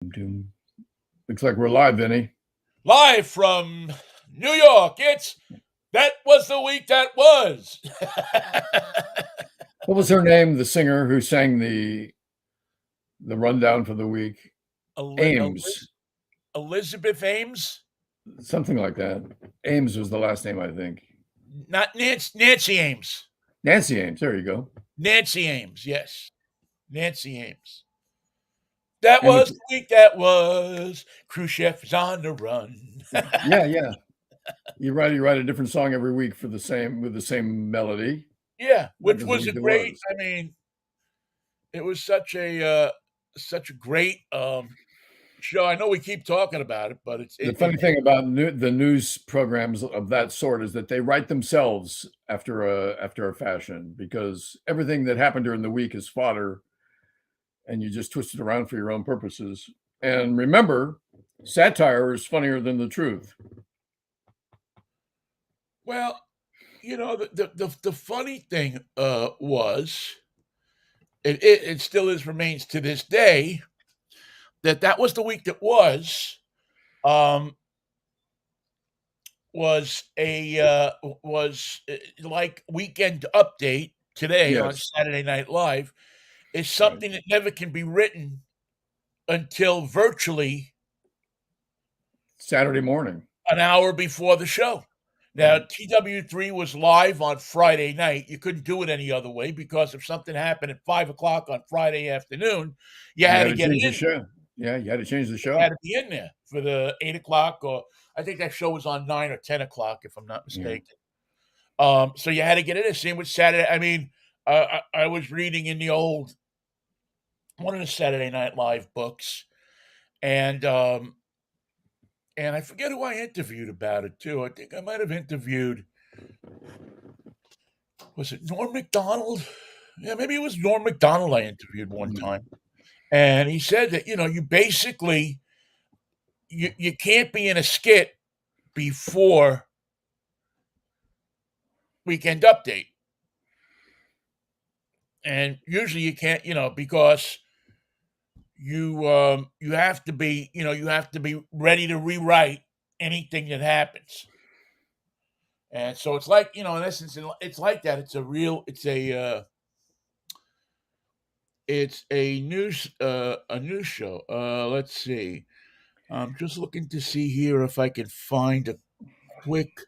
Doom. Looks like we're live, Vinnie. Live from New York, That Was the Week That Was. What was her name? The singer who sang the rundown for the week? Ames. Elizabeth Ames? Something like that. Ames was the last name, I think. Not Nancy Ames. Nancy Ames. There you go. Nancy Ames, yes. Nancy Ames. That And was the week that was. Khrushchev is on the run. yeah. You write a different song every week with the same melody. Yeah, That which was the was week a that great. was. I mean, it was such a great show. I know we keep talking about it, but The funny thing about the news programs of that sort is that they write themselves after a fashion, because everything that happened during the week is fodder, and you just twist it around for your own purposes. And remember, satire is funnier than the truth. Well, the funny thing was it still is remains to this day that was the week that um was like Weekend Update today on Yes, Saturday Night Live is right. something that never can be written until virtually Saturday morning, an hour before the show. Now, right. TW3 was live on Friday night. You couldn't do it any other way because if something happened at 5 o'clock on Friday afternoon, you You had had to to get it change the in. show. Yeah, you had to change the It had show. to be in there for the 8 o'clock, or I think that show was on 9 or 10 o'clock, if I'm not Yeah. mistaken. So you had to get in there. Same with Saturday. I mean, I was reading in the old one of the Saturday Night Live books, and and I forget who I interviewed about it too. I think I might have interviewed, was it Norm Macdonald? Yeah, maybe it was Norm Macdonald I interviewed one Mhm. time. And he said that, you basically you can't be in a skit before Weekend Update. And usually you can't, because you have to be, you have to be ready to rewrite anything that happens. And so it's like, in essence, it's like that. It's a news show. Let's see. I'm just looking to see here if I can find a quick One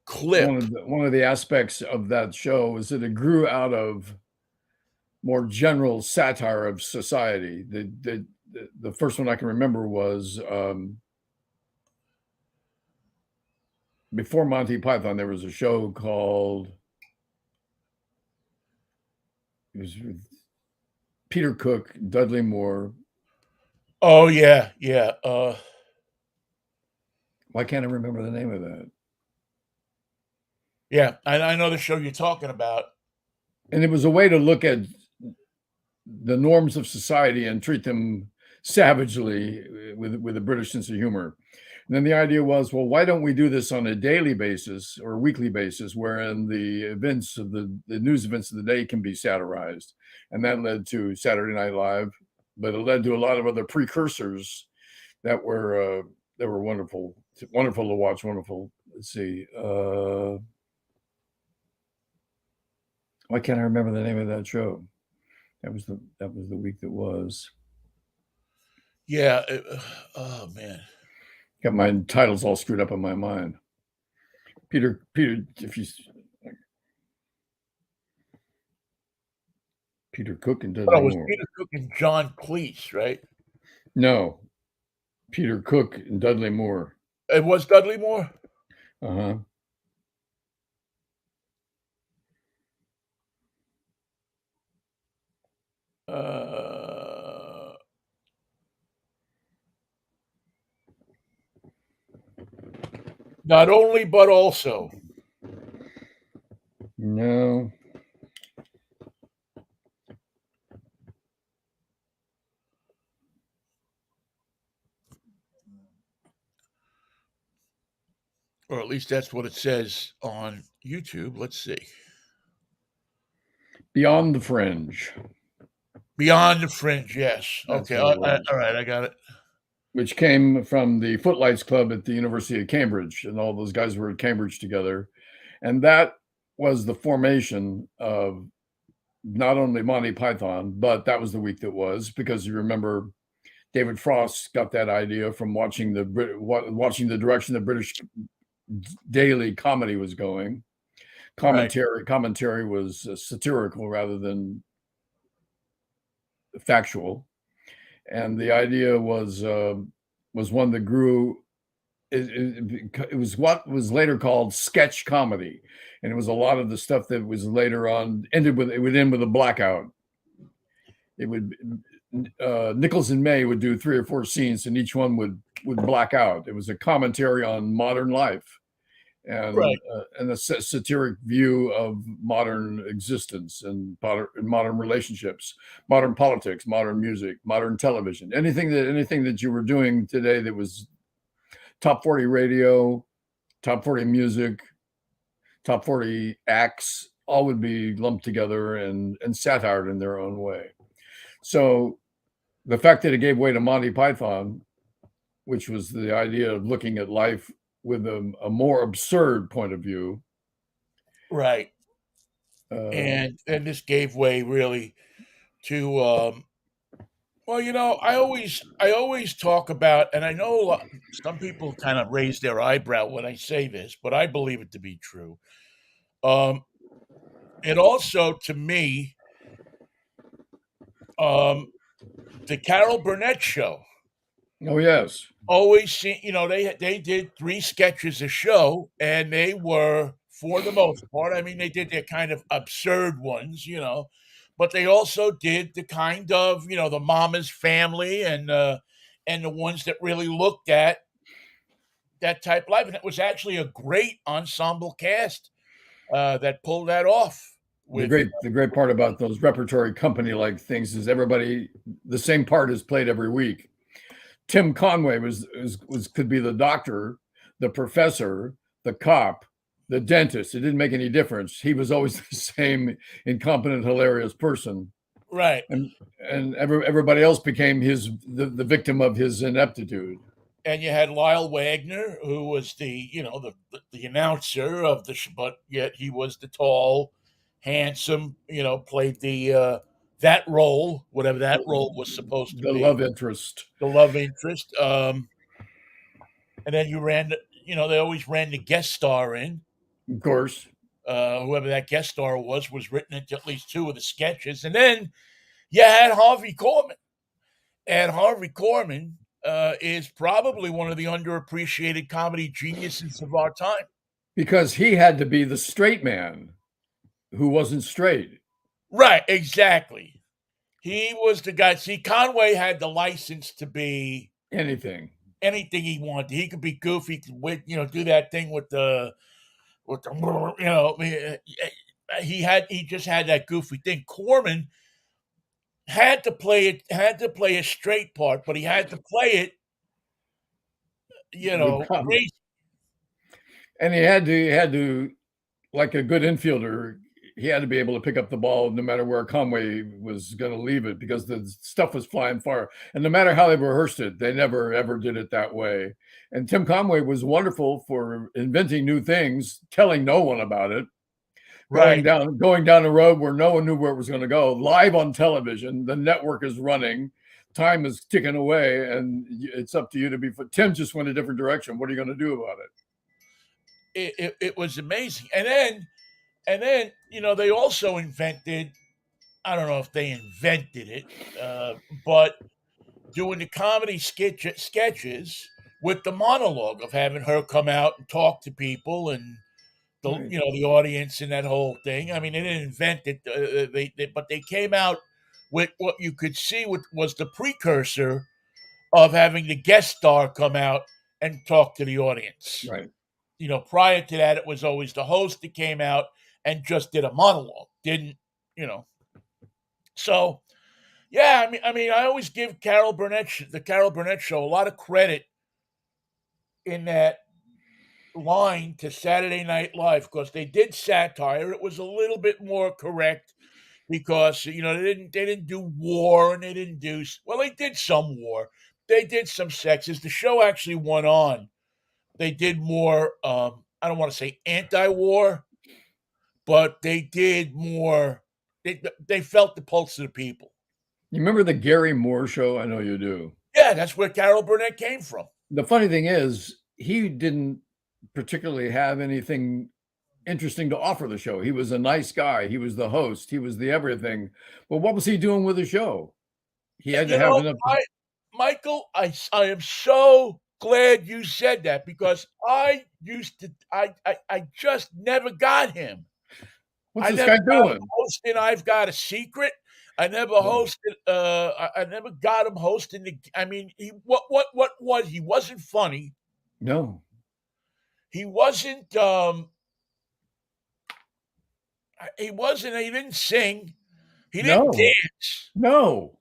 clip. of the aspects of that show is that it grew out of more general satire of society. The first one I can remember was before Monty Python. There was a show called, it was with Peter Cook, Dudley Moore. Oh yeah, yeah. Why can't I remember the name of that? Yeah. I know the show you're talking about. And it was a way to look at the norms of society and treat them savagely with a British sense of humor. And then the idea was, well, why don't we do this on a daily basis or weekly basis, wherein the events of the news events of the day can be satirized? And that led to Saturday Night Live, but it led to a lot of other precursors that were wonderful to watch. Wonderful. Let's see. Why can't I remember the name of that show? That was the week that was. Yeah. Oh man. Got my titles all screwed up in my mind. Peter, if you Peter Cook and Oh, Dudley it was Moore. Peter Cook and John Cleese, right? No, Peter Cook and Dudley Moore. It was Dudley Moore. Uh huh. Uh, Not only, but also. No, Or at least that's what it says on YouTube. Let's see. Beyond the Fringe. Beyond the Fringe, yes. That's Okay, what it was. all right, I got it. Which came from the Footlights Club at the University of Cambridge, and all those guys were at Cambridge together. And that was the formation of not only Monty Python, but that was the week that was, because you remember David Frost got that idea from watching the direction the British daily comedy was going. Right, Commentary was satirical rather than factual, and the idea was one that grew. It was what was later called sketch comedy, and it was a lot of the stuff that was later on it would end with a blackout. It would Nichols and May would do 3 or 4 scenes, and each one would black out. It was a commentary on modern life right. and a satiric view of modern existence and modern relationships, modern politics, modern music, modern television. Anything that you were doing today that was top 40 radio, top 40 music, top 40 acts, all would be lumped together and satired in their own way. So the fact that it gave way to Monty Python, which was the idea of looking at life with a more absurd point of view. Right. Uh, And this gave way really to well, I always talk about, and I know some people kind of raise their eyebrow when I say this, but I believe it to be true. Um, it also, to me, um, the Carol Burnett show oh yes, always seem, they did 3 sketches a show, and they were, for the most part, I mean, they did their kind of absurd ones, but they also did the kind of, the Mama's Family and the ones that really looked at that type of life, and it was actually a great ensemble cast that pulled that off the with. great part about those repertory company like things is everybody the same part is played every week. Tim Conway was could be the doctor, the professor, the cop, the dentist. It didn't make any difference. He was always the same incompetent, hilarious person, Right. and everybody else became the victim of his ineptitude. And you had Lyle Wagner, who was the announcer of but yet he was the tall, handsome, played the that role, whatever that role was supposed to The be, love interest, the love interest. And then they always ran the guest star in. of course, Whoever that guest star was written into at least 2 of the sketches, and then you had Harvey Korman, and Harvey Korman is probably one of the underappreciated comedy geniuses of our time. because he had to be the straight man who wasn't straight. Right, exactly. He was the guy. See, Conway had the license to be Anything. anything he wanted. He could be goofy, do that thing with the, he just had that goofy thing. Corman had to play a straight part, but he had to play it, With crazy. and he had to like a good infielder, he had to be able to pick up the ball no matter where Conway was going to leave it because the stuff was flying far. And no matter how they rehearsed it, they never ever did it that way. And Tim Conway was wonderful for inventing new things, telling no one about it, Right. going down a road where no one knew where it was going to go, live on television. The network is running, time is ticking away, and it's up to you to be. Tim just went a different direction. What are you going to do about it? It was amazing. And then they also invented, I don't know if they invented it, but doing the comedy sketches with the monologue of having her come out and talk to people and Right. the audience and that whole thing. I mean, they didn't invent it, but they came out with what you could see was the precursor of having the guest star come out and talk to the audience. Right. Prior to that, it was always the host that came out and just did a monologue. Didn't you know? So yeah, I always give the Carol Burnett show a lot of credit in that line to Saturday Night Live because they did satire. It was a little bit more correct. because they didn't do war and they didn't do well. They did some war. They did some sex. As the show actually went on, they did more. I don't want to say anti-war, but they did more. They felt the pulse of the people. You remember the Gary Moore show? I know you do. Yeah, that's where Carol Burnett came from. The funny thing is, he didn't particularly have anything interesting to offer the show. He was a nice guy. He was the host. He was the everything. But what was he doing with the show? He had to You have know, enough. Michael, I am so glad you said that because I just never got him. What's I this never guy got him doing? hosting I've Got a Secret. I never No, hosted. I never got him hosting the. I mean, what was he? Wasn't funny. no, He wasn't. He wasn't. He didn't sing. He didn't no, dance. no.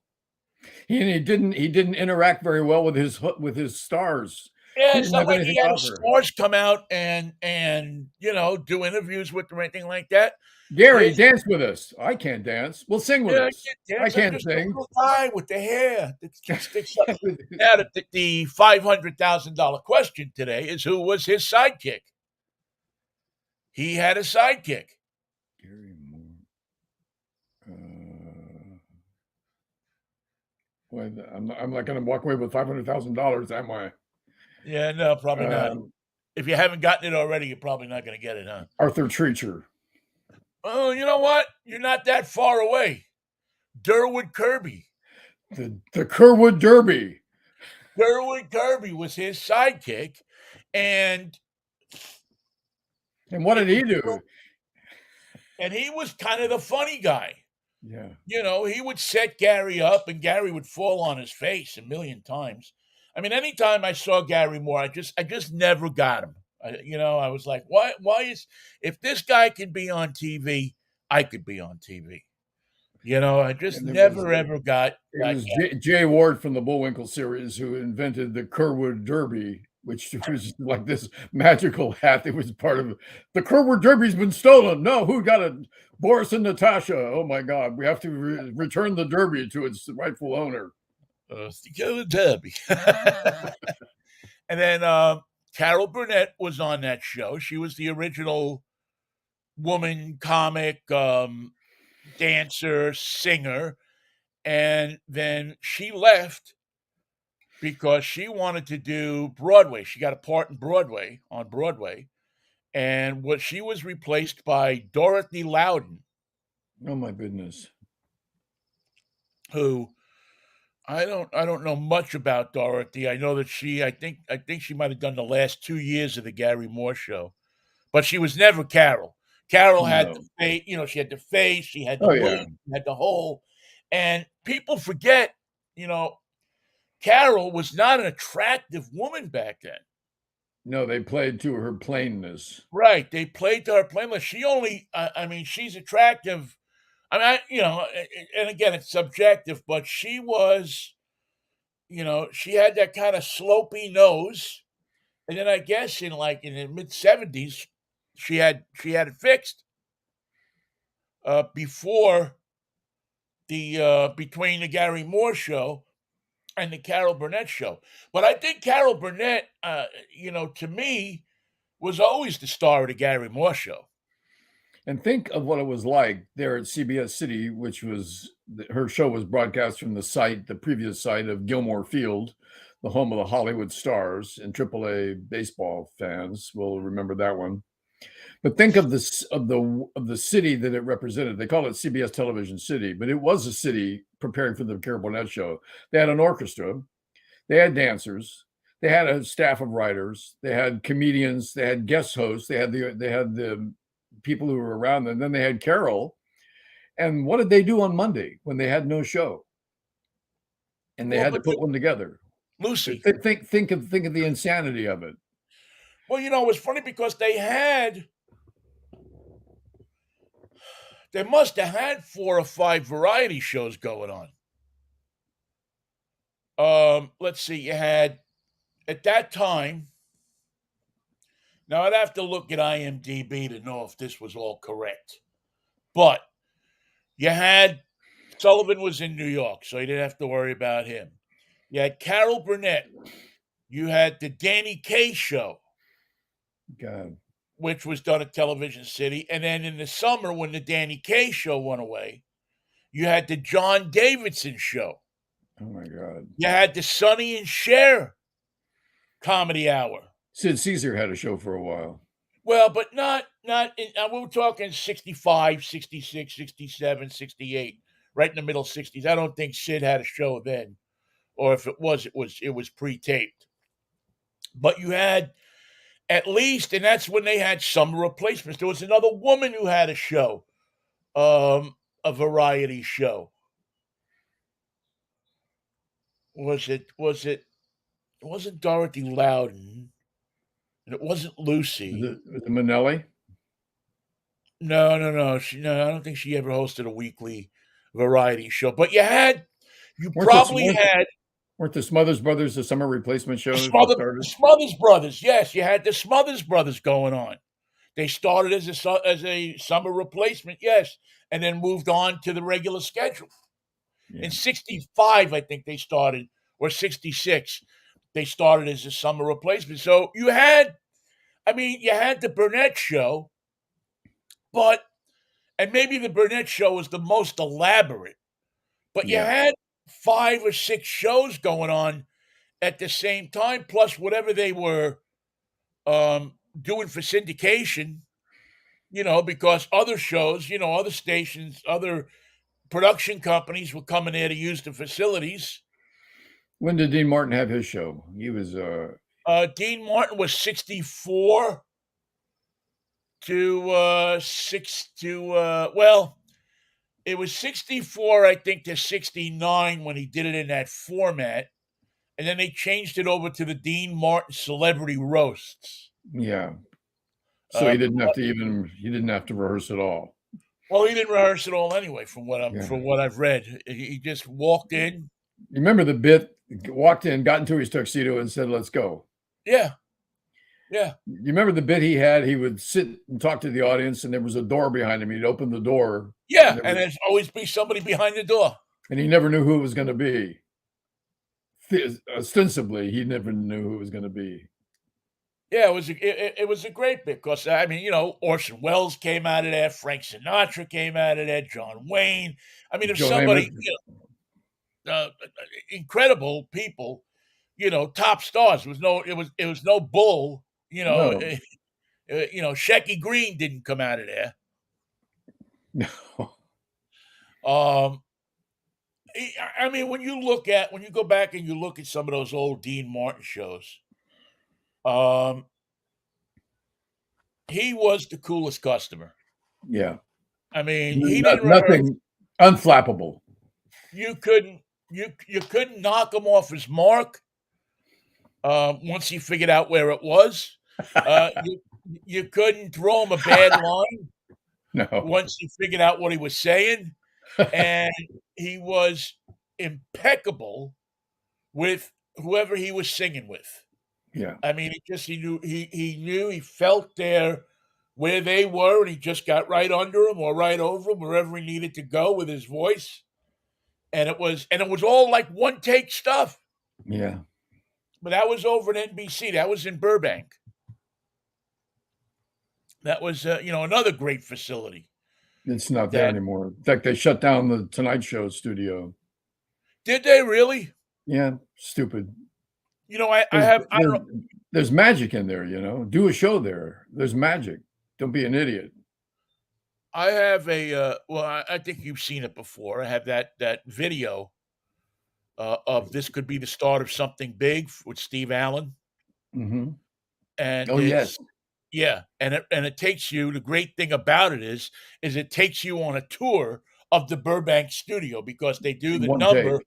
He didn't interact very well with his stars. Yeah, He it's didn't not have like he anything to had his offer. stars come out and do interviews with them or anything like that. Gary, His dance with us. I can't dance. Well, sing with Yeah, I us. can't I dance. I'm can't just a sing. little guy with the hair that sticks up. Now, the $500,000 question today is who was his sidekick? He had a sidekick. Gary Moore. Uh, well, I'm not going to walk away with $500,000, am I? Yeah, no, probably not. Um, If you haven't gotten it already, you're probably not going to get it, huh? Arthur Treacher. Oh, you know what? You're not that far away. Durwood Kirby. The Kerwood Derby. Durwood Kirby was his sidekick, and And what it did was, he do? and he was kind of the funny guy. Yeah. He would set Gary up, and Gary would fall on his face a million times. I mean, anytime I saw Gary Moore, I just never got him. I was like, why is if this guy can be on TV, I could be on TV. I just And never ever got it was Jay Ward from the Bullwinkle series who invented the Kerwood Derby, which was like this magical hat that was part of the Kerwood Derby's been stolen. No, who got it? Boris and Natasha. Oh my God, we have to return the Derby to its rightful owner. the Derby. And then Carol Burnett was on that show. She was the original woman comic, dancer, singer. And then she left because she wanted to do Broadway. She got a part in Broadway, on Broadway. And she was replaced by Dorothy Loudon, Oh my goodness. who I don't know much about Dorothy. I know that I think she might have done the last 2 years of the Gary Moore show, but she was never Carol. Carol had the No. face, she had the face, she had the Oh look, yeah. she had the whole, and people forget, you know, Carol was not an attractive woman back then. No, they played to her plainness. Right? They played to her plainly. She only, I mean, she's attractive. I mean, and again, it's subjective, but she was, she had that kind of slopey nose, and then I guess in the mid-70s, she had it fixed before the between the Gary Moore show and the Carol Burnett show. But I think Carol Burnett, to me, was always the star of the Gary Moore show. And think of what it was like there at CBS City, which was her show was broadcast from the previous site of Gilmore Field, the home of the Hollywood Stars, and AAA baseball fans will remember that one. But think of this of the city that it represented. They call it CBS Television City, but it was a city preparing for the Carol Burnett show. They had an orchestra, they had dancers, they had a staff of writers, they had comedians, they had guest hosts, they had the people who were around them. Then they had Carol. And what did they do on Monday when they had no show and they Well, had to but put one together? Lucy. Think of the insanity of it. Well, it was funny because they must have had 4 or 5 variety shows going on. Let's see, you had at that time. Now I'd have to look at IMDb to know if this was all correct, but You had Sullivan was in New York, so you didn't have to worry about him. You had Carol Burnett. You had the Danny Kaye show, God. which was done at Television City. And then in the summer, when the Danny Kaye show went away, you had the John Davidson show. Oh my God. You had the Sonny and Cher comedy hour. Sid Caesar had a show for a while. Well, but not in, we were talking 65, 66, 67, 68, right in the middle 60s. I don't think Sid had a show then, or if it was pre-taped. But you had at least, and that's when they had summer replacements. There was another woman who had a show, a variety show. It wasn't Dorothy Loudon, and it wasn't Lucy. The Minnelli? No, no, no. I don't think she ever hosted a weekly variety show. But you Weren't the, probably weren't, had weren't the Smothers Brothers the summer replacement show that The started? Smothers Brothers. Yes, you had the Smothers Brothers going on. They started as a summer replacement, yes, and then moved on to the regular schedule. Yeah. In 65, I think they started, or 66, they started as a summer replacement. So you had the Burnett show, and maybe the Burnett show was the most elaborate, but you Yeah. had 5 or 6 shows going on at the same time, plus whatever they were doing for syndication, because other shows, other stations, other production companies were coming there to use the facilities. When did Dean Martin have his show? He was Dean Martin was 64 to it was 64, I think, to 69 when he did it in that format. And then they changed it over to the Dean Martin Celebrity Roasts. yeah. So he didn't have to rehearse at all. Well, he didn't rehearse it all anyway, from what I've read. He just walked in. You remember the bit? Walked in, got into his tuxedo, and said, "Let's go." Yeah, yeah. You remember the bit he had? He would sit and talk to the audience, and there was a door behind him. He'd open the door. Yeah, and there's always be somebody behind the door. And he never knew who it was going to be. Ostensibly, he never knew who it was going to be. Yeah, it was a great bit because Orson Welles came out of there, Frank Sinatra came out of there, John Wayne. I mean, if Joe somebody, Namath. Incredible people, top stars. It was no bull. No. Shecky Green didn't come out of there. No. I mean, when you go back and you look at some of those old Dean Martin shows, he was the coolest customer. Yeah. I mean, he didn't nothing unflappable. You couldn't knock him off his mark. Once he figured out where it was, you couldn't throw him a bad line. No. Once he figured out what he was saying, and he was impeccable with whoever he was singing with. Yeah. I mean, he felt where they were, and he just got right under them or right over them, wherever he needed to go with his voice. And it was all like one take stuff. Yeah. But that was over at NBC. That was in Burbank. That was another great facility. It's not there anymore. In fact, they shut down the Tonight Show studio. Did they really? Yeah, stupid. There's magic in there, Do a show there. There's magic. Don't be an idiot. I have I think you've seen it before. I have that video of This Could Be the Start of Something Big with Steve Allen. Mm-hmm. And yes. Yeah, and it takes you. The great thing about it is it takes you on a tour of the Burbank studio because they do the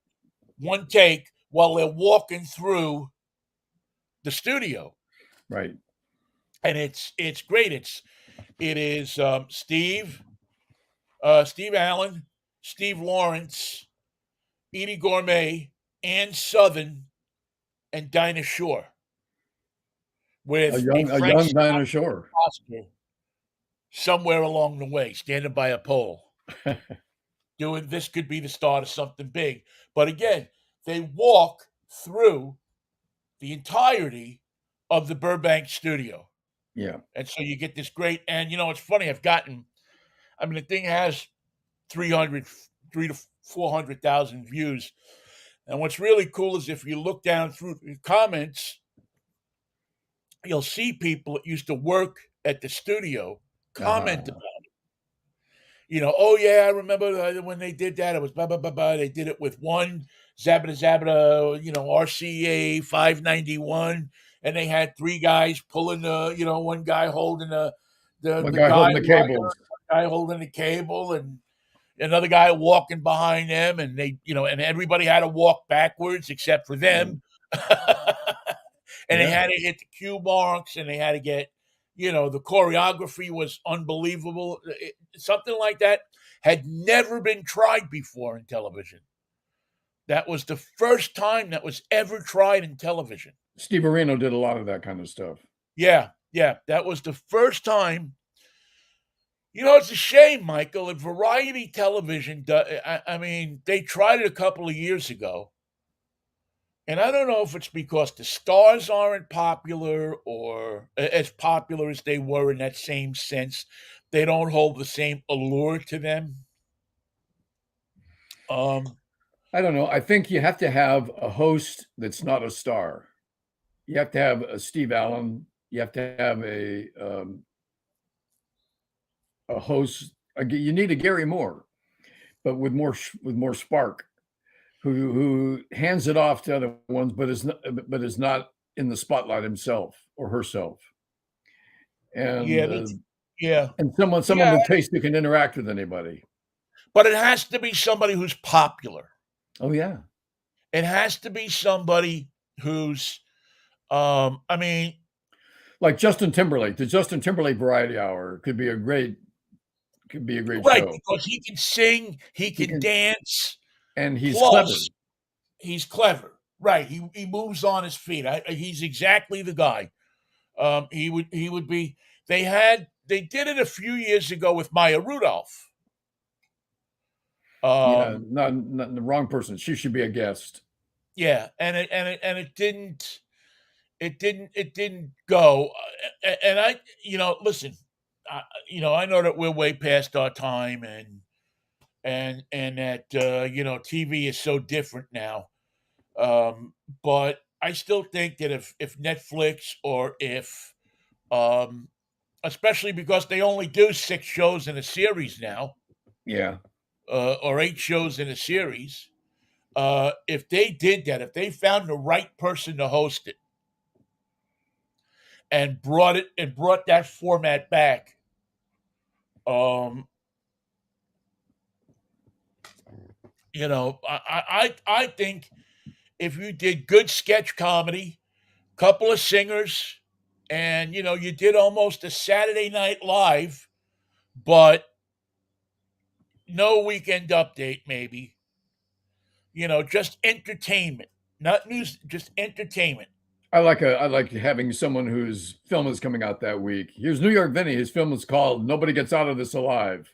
one take while they're walking through the studio. Right. And it's great. It is Steve Allen, Steve Lawrence, Edie Gourmet, Ann Southern, and Dinah Shore. With a young Dinah Shore somewhere along the way, standing by a pole. doing this could be the start of something big. But again, they walk through the entirety of the Burbank studio. Yeah. And so you get this great, and it's funny, I mean, the thing has 300, 3 to 400,000 views. And what's really cool is if you look down through the comments, you'll see people that used to work at the studio comment Uh-huh. about oh yeah, I remember when they did that. It was blah blah blah blah. They did it with one Zabada Zabada, RCA 591, and they had three guys pulling one guy holding One the guy guy holding the wire, cables. one guy holding the cable, and another guy walking behind them, and and everybody had to walk backwards except for them. And they Yeah. had to hit the cue marks, and they had to get, the choreography was unbelievable. Something like that had never been tried before in television. That was the first time that was ever tried in television. Steve Areno did a lot of that kind of stuff. Yeah, yeah, that was the first time. It's a shame, Michael. If variety television, I mean, they tried it a couple of years ago. And I don't know if it's because the stars aren't popular or as popular as they were in that same sense. They don't hold the same allure to them. I don't know. I think you have to have a host that's not a star. You have to have a Steve Allen. You have to have a host. You need a Gary Moore, but with more spark, who hands it off to other ones, but is not in the spotlight himself or herself, and yeah, yeah, someone yeah. with taste who can interact with anybody. But it has to be somebody who's popular. Oh yeah, It has to be somebody who's, I mean, like Justin Timberlake. The Justin Timberlake Variety Hour could be a great right, show. because he can sing, he He can can, dance, and he's clever. plus he's clever. Right, he moves on his feet. He's exactly the guy. He would be. They did it a few years ago with Maya Rudolph. Yeah, Um, not the wrong person. She should be a guest. yeah, and it didn't go. And I, listen, I know that we're way past our time, and that TV is so different now. But I still think that if Netflix or if um, especially because they only do 6 shows in a series now, Yeah, or 8 shows in a series. If they did that, if they found the right person to host it and brought that format back, um, I think if you did good sketch comedy, couple of singers, and you did almost a Saturday Night Live, but no Weekend Update, maybe. Just entertainment, not news, just entertainment. I like having someone whose film is coming out that week. Here's New York Vinnie. His film is called "Nobody Gets Out of This Alive,"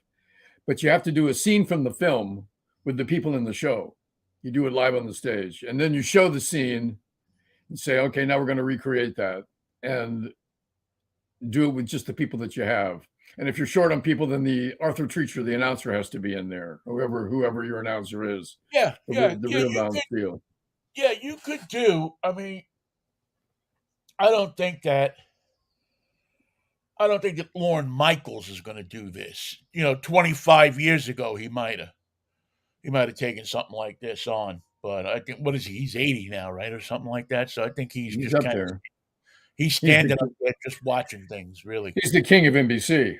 but you have to do a scene from the film with the people in the show. You do it live on the stage, and then you show the scene and say, "Okay, now we're going to recreate that," and do it with just the people that you have. And if you're short on people, then the Arthur Treacher, the announcer, has to be in there. Whoever your announcer is, Yeah, yeah, the yeah. real down feel. Yeah, you could do. I mean, I don't think that. I don't think that Lorne Michaels is going to do this. 25 years ago, he might have taken something like this on. But I think, what is he? He's 80 now, right, or something like that. So I think he's He's just up kind of there. he's He's standing up the there just watching things. Really. he's the king of NBC.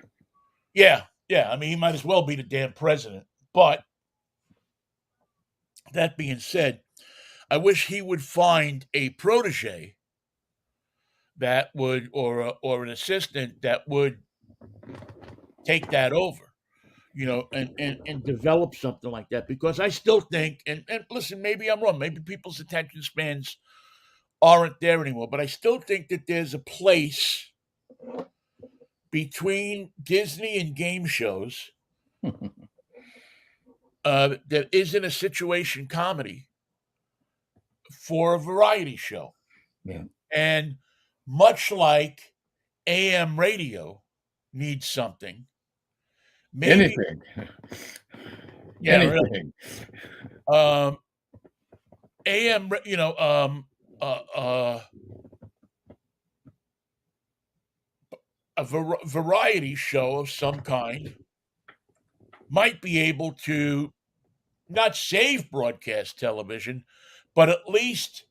Yeah, yeah. I mean, he might as well be the damn president. But that being said, I wish he would find a protege that would, or an assistant that would take that over, and develop something like that. Because I still think, and listen, maybe I'm wrong. Maybe people's attention spans aren't there anymore, but I still think that there's a place between Disney and game shows that isn't a situation comedy for a variety show. Yeah. And much like AM radio needs something, maybe, Anything. yeah, really. Anything. Um, AM, you know, uh, uh, a variety show of some kind might be able to not save broadcast television, but at least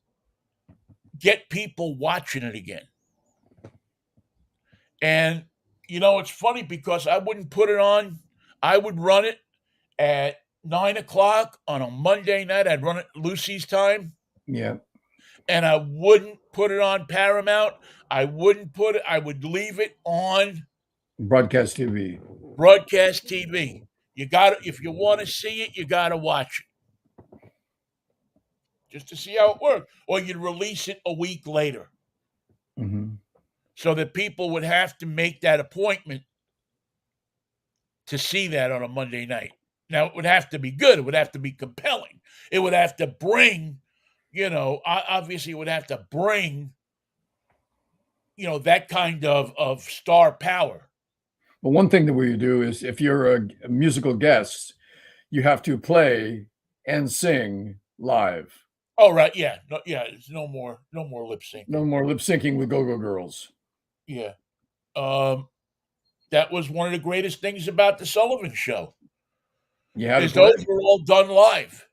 get people watching it again. And it's funny because I wouldn't put it on. I would run it at 9 o'clock on a Monday night. I'd run it Lucy's time, Yeah. and I wouldn't put it on Paramount. I would leave it on Broadcast TV. broadcast TV. If you want to see it, you got to watch it just to see how it worked. Or you'd release it a week later Mm-hmm. so that people would have to make that appointment to see that on a Monday night. Now, it would have to be good. It would have to be compelling. It would have to bring, obviously, it would have to bring, that kind of star power. Well, one thing that we do is if you're a musical guest, you have to play and sing live. Oh, right. Yeah. No, yeah. It's no more lip sync. No more lip syncing with Go-Go Girls. Yeah. That was one of the greatest things about the Sullivan Show. Yeah. Is those were all done live.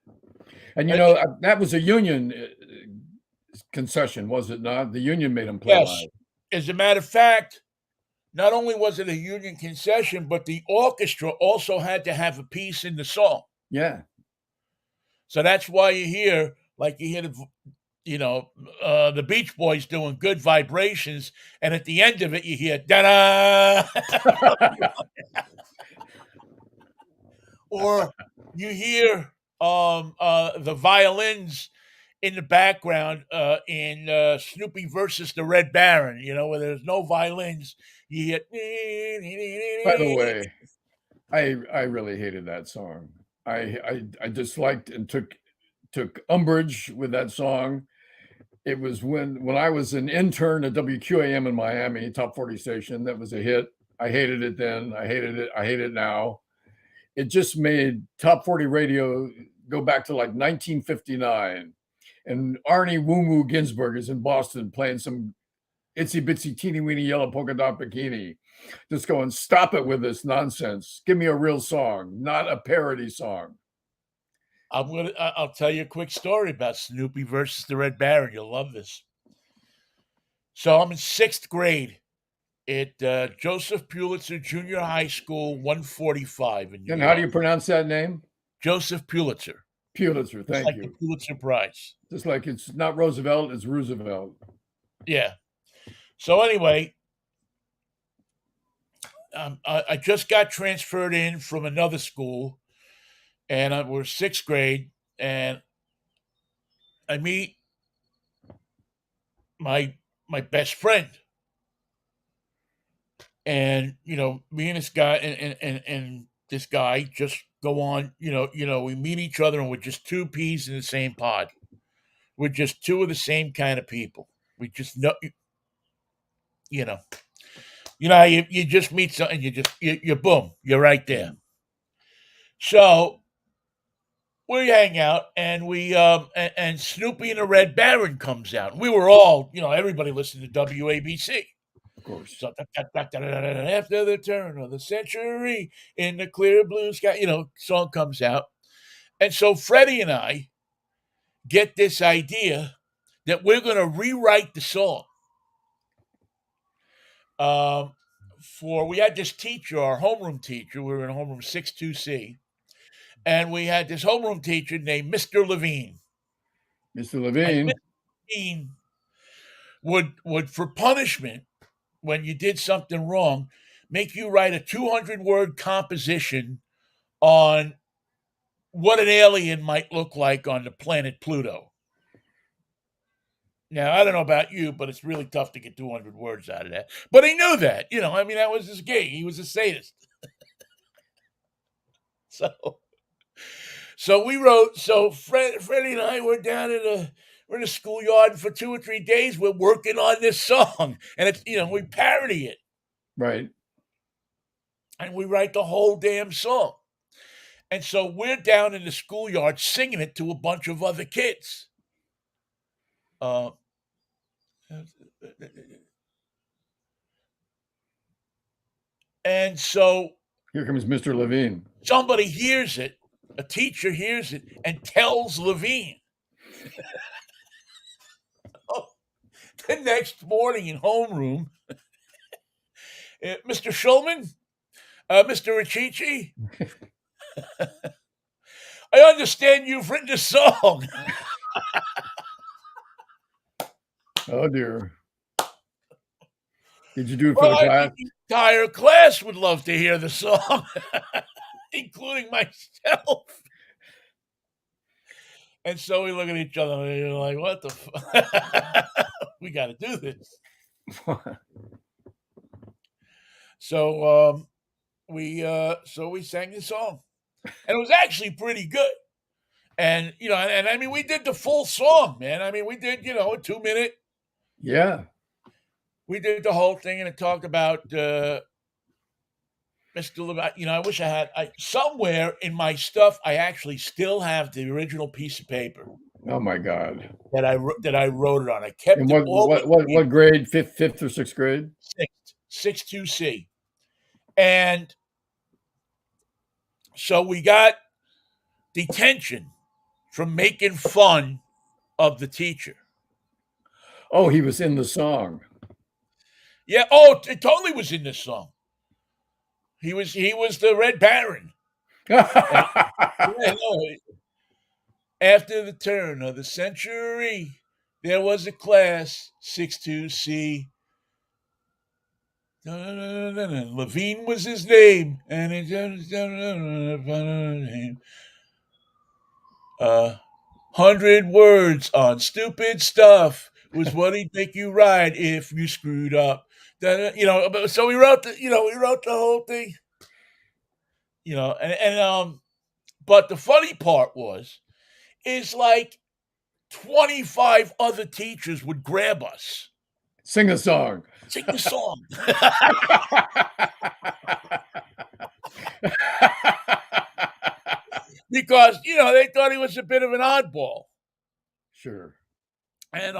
And that was a union concession, was it not? The union made them play live. As a matter of fact, not only was it a union concession, but the orchestra also had to have a piece in the song. Yeah. So that's why you hear the Beach Boys doing Good Vibrations, and at the end of it, you hear da-da, or you hear the violins in the background in Snoopy versus the Red Baron. Where there's no violins, you hear. By the way, I really hated that song. I disliked and took umbrage with that song. It was when I was an intern at WQAM in Miami, top 40 station. That was a hit. I hated it then. I hated it. I hate it now. It just made top 40 radio go back to like 1959. And Arnie Woo Woo Ginsburg is in Boston playing some itsy bitsy teeny weeny yellow polka dot bikini. Just going, stop it with this nonsense. Give me a real song, not a parody song. I'll tell you a quick story about Snoopy versus the Red Baron. You'll love this. So I'm in 6th grade at Joseph Pulitzer Junior High School, 145 in New And York. how do you pronounce that name? Joseph Pulitzer. Pulitzer, thank you. The Pulitzer Prize. Just like it's not Roosevelt, it's Roosevelt. Yeah. So anyway, I just got transferred in from another school, and we're 6th grade, and I meet my best friend, and me and this guy and this guy just go on. We meet each other, and we're just two peas in the same pod. We're just two of the same kind of people. We just know, you just meet something, you boom, you're right there. So we hang out, and we and Snoopy and the Red Baron comes out. We were all, everybody listened to WABC. Of course. So, after the turn of the century in the clear blue sky, song comes out. And so Freddie and I get this idea that we're going to rewrite the song. We had this teacher, our homeroom teacher. We were in homeroom 62C. And we had this homeroom teacher named Mr. Levine. Mr. Levine. And Mr. Levine would, for punishment, when you did something wrong, make you write a 200-word composition on what an alien might look like on the planet Pluto. Now, I don't know about you, but it's really tough to get 200 words out of that. But he knew that. That was his gig. He was a sadist. So we wrote. So Freddie and I were down we're in the schoolyard, and for 2 or 3 days we're working on this song, and it's we parody it, Right. and we write the whole damn song. And so we're down in the schoolyard singing it to a bunch of other kids. Uh, and so Here comes Mr. Levine. somebody hears it, a teacher hears it, and tells Levine. The next morning in homeroom, Mr. Schulman, Mr. Richichi, I understand you've written a song. Oh dear. Did you do it for Well, the I class? think the entire class would love to hear the song, including myself. And so we look at each other and we're like, what the we got to do this. So we sang the song. And it was actually pretty good. And and I mean we did the full song, man. I mean we did, a 2-minute. Yeah. We did the whole thing, and it talked about Mr. Levine. I wish I somewhere in my stuff I actually still have the original piece of paper Oh my God. that I wrote it on. I kept And it all what grade? Fifth or sixth grade? Sixth 2C. And so we got detention from making fun of the teacher. Oh, he was in the song. Yeah. Oh, it totally was in this song. He was the Red Baron. After the turn of the century, there was a class 6-2C. Levine was his name, and it 100 words on stupid stuff was what he'd make you write if you screwed up. So we wrote the whole thing. But the funny part is like 25 other teachers would grab us. Sing a song. Sing the song. Because, they thought he was a bit of an oddball. Sure. And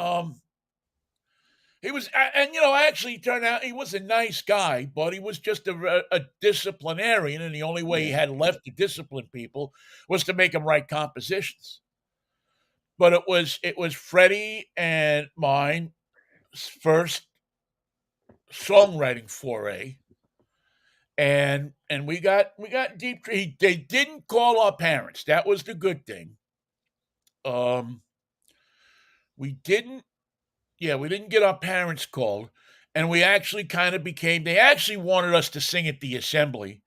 he was, and actually turned out he was a nice guy, but he was just a disciplinarian, and the only way he had left to discipline people was to make them write compositions. But it was Freddie and mine first songwriting foray, and we got deep. They didn't call our parents. That was the good thing. We didn't get our parents called, and we actually kind of became. They actually wanted us to sing at the assembly.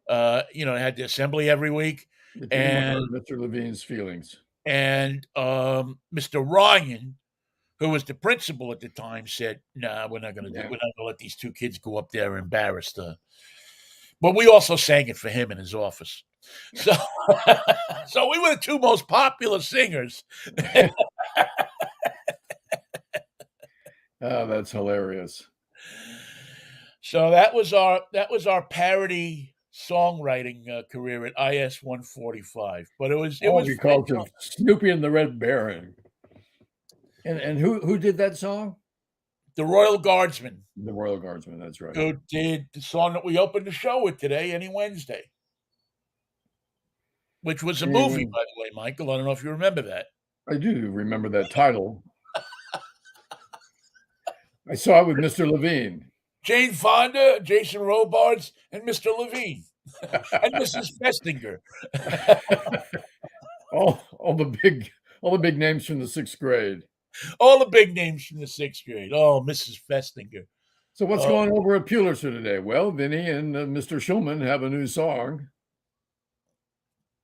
They had the assembly every week, It didn't hurt Mr. Levine's feelings. And Mr. Ryan, who was the principal at the time, said, "Nah, we're not going to do. We're not going to let these two kids go up there embarrassed." But we also sang it for him in his office. So, so we were the two most popular singers. Oh, that's hilarious. So that was our parody songwriting career at IS 145. But it was called to Snoopy and the Red Baron. And who did that song? The Royal Guardsmen. The Royal Guardsmen, that's right. Who did the song that we opened the show with today, Any Wednesday, which was a movie, by the way, Michael. I don't know if you remember that. I do remember that title. I saw it with Mr. Levine. Jane Fonda, Jason Robards, and Mr. Levine. And Mrs. Festinger. all the big names from the sixth grade. All the big names from the sixth grade. Oh, Mrs. Festinger. So what's going over at Pulitzer today? Well, Vinnie and Mr. Schulman have a new song.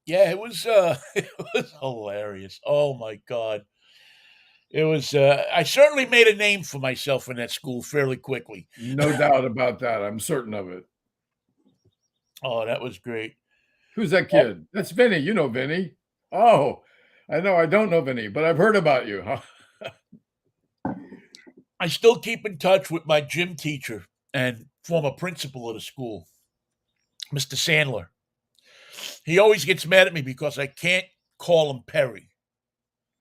Yeah, it was hilarious. Oh my God. It was I certainly made a name for myself in that school fairly quickly. No doubt about that. I'm certain of it. Oh, that was great. Who's that Oh, kid? That's Vinny. You know Vinny. Oh, I know. I don't know Vinny, but I've heard about you. Huh? I still keep in touch with my gym teacher and former principal of the school, Mr. Sandler. He always gets mad at me because I can't call him Perry.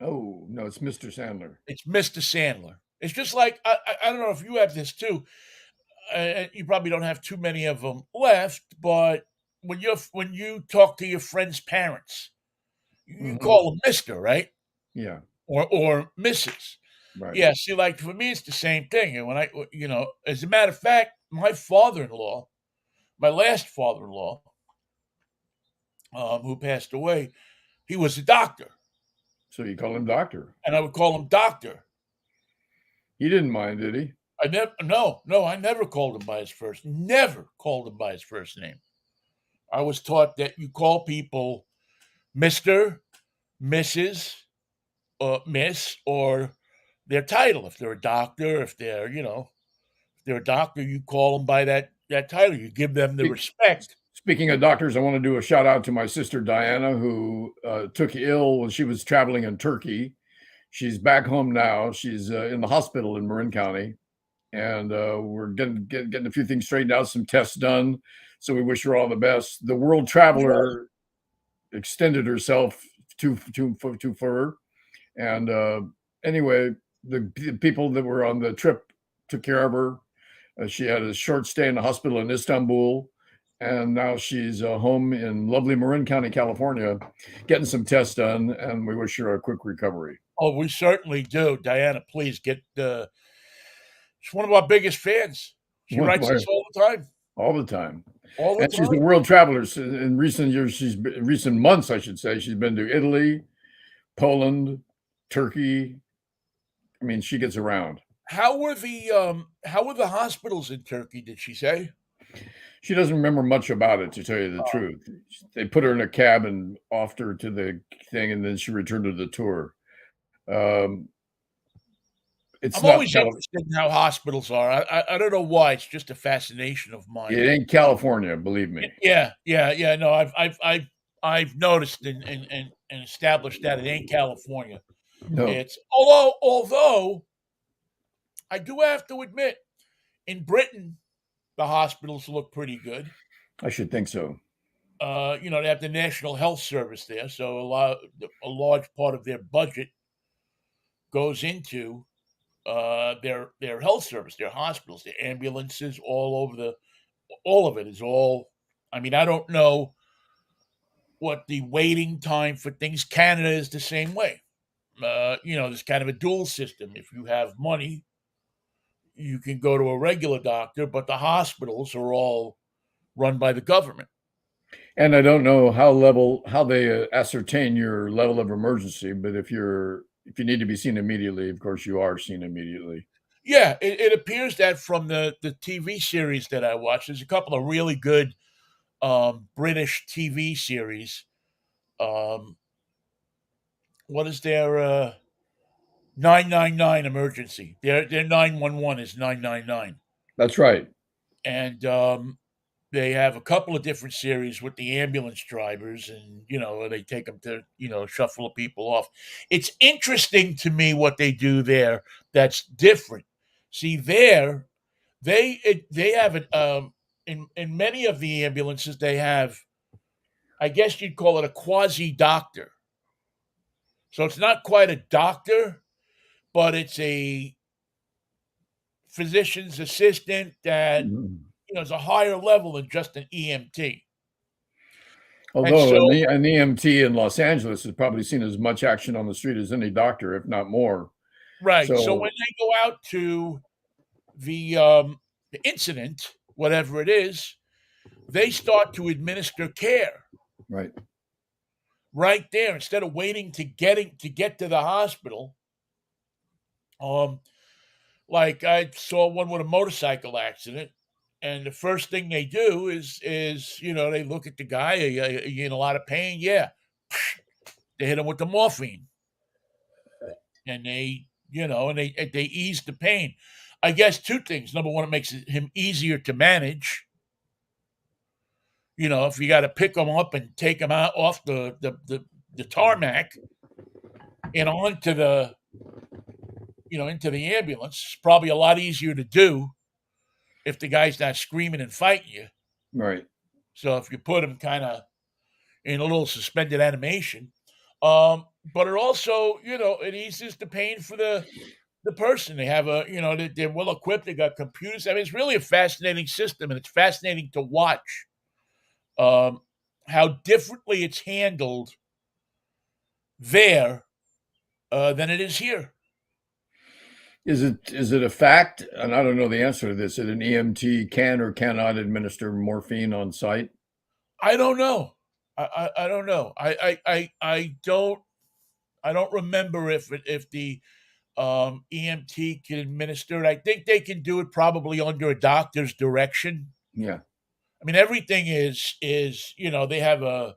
Oh, no, it's Mr. Sandler. It's Mr. Sandler. It's just like I don't know if you have this too. You probably don't have too many of them left, but when you talk to your friends' parents, you Hmm. call them Mister, right? Yeah, Or Mrs. right. Yeah. See, like for me, it's the same thing. And when as a matter of fact, my father-in-law, my last father-in-law, who passed away, he was a doctor, So you call him Doctor. and I would call him Doctor. He didn't mind, did he? I never, no, I never called him by his never called him by his first name. I was taught that you call people Mister, Mrs., Miss, or their title. If they're a doctor, if they're a doctor, you call them by that title. You give them the Speak, respect. Speaking of doctors, I want to do a shout out to my sister Diana, who took ill when she was traveling in Turkey. She's back home now. She's in the hospital in Marin County, and we're getting a few things straightened out, some tests done. So we wish her all the best. The World Traveler extended herself too far, and anyway, the people that were on the trip took care of her. She had a short stay in the hospital in Istanbul, and now she's home in lovely Marin County, California, getting some tests done. And we wish her a quick recovery. Oh, we certainly do. Diana, please get she's one of our biggest fans. She One of writes my us all the time. all the time. All the And she's a time. world traveler. So in recent years, recent months, I should say, she's been to Italy, Poland, Turkey. I mean, she gets around. How were the hospitals in Turkey, did she say? She doesn't remember much about it, to tell you the truth. They put her in a cab and offed her to the thing, and then she returned to the tour. Um, it's I'm not always interested in how hospitals are. I don't know why. It's just a fascination of it mine. ain't California, believe me. Yeah. No, I've noticed and established that it ain't California. No, It's although I do have to admit, in Britain, the hospitals look pretty good. I should think so. They have the National Health Service there, so a large part of their budget goes into their health service, their hospitals, their ambulances, all of it is all. I mean, I don't know what the waiting time for things. Canada is the same way. There's kind of a dual system. If you have money, you can go to a regular doctor, but the hospitals are all run by the government. And I don't know how they ascertain your level of emergency, but if you need to be seen immediately, of course you are seen immediately. Yeah, it appears that from the TV series that I watched, there's a couple of really good British TV series. Um, what is their 999 emergency? Their 911 is 999, That's right. and they have a couple of different series with the ambulance drivers, and they take them to shuffle the people off. It's interesting to me what they do there. That's different. See, they have it in many of the ambulances. They have, I guess you'd call it a quasi doctor. So it's not quite a doctor, but it's a physician's assistant that Mhm. is a higher level than just an EMT. And Although so, an EMT in Los Angeles has probably seen as much action on the street as any doctor, if not more. right. So when So, they go out to the incident, whatever it is, they start to administer care right. right there instead of waiting to get to the hospital. Um, like I saw one with a motorcycle accident, and the first thing they do is they look at the guy. Are you in a lot of pain? Yeah, they hit him with the morphine, and they ease the pain. I guess two things. Number one, it makes him easier to manage. if you got to pick them up and take them out off the tarmac and onto the into the ambulance, it's probably a lot easier to do if the guy's not screaming and fighting you. Right. So if you put him kind of in a little suspended animation, but it also, it eases the pain for the person. They have they're well equipped. They got computers. I mean, it's really a fascinating system, and it's fascinating to watch how differently it's handled there than it is here. Is it a fact? And I don't know the answer to this. That an EMT can or cannot administer morphine on site? I don't know. I don't know. I don't remember if the EMT can administer it. I think they can do it probably under a doctor's direction. Yeah. I mean, everything is they have a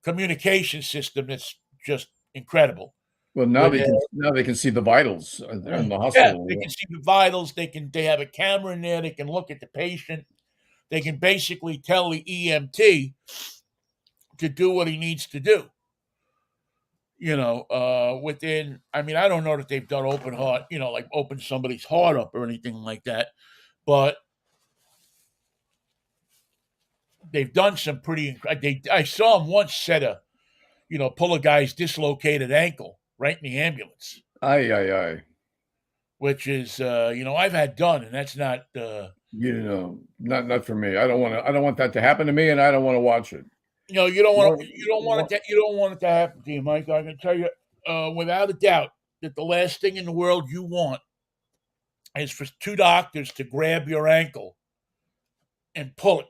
communication system that's just incredible. Well, now they can see the vitals in the hospital. They can see the vitals. They have a camera in there. They can look at the patient. They can basically tell the EMT to do what he needs to do. Within, I mean, I don't know that they've done open heart, like open somebody's heart up or anything like that, but they've done some pretty. I saw him once pull a guy's dislocated ankle right in the ambulance. Aye. Which is, I've had done, and that's not. Not for me. I don't want that to happen to me, and I don't want to watch it. You don't want it to happen to you, Mike. I can tell you, without a doubt, that the last thing in the world you want is for two doctors to grab your ankle and pull it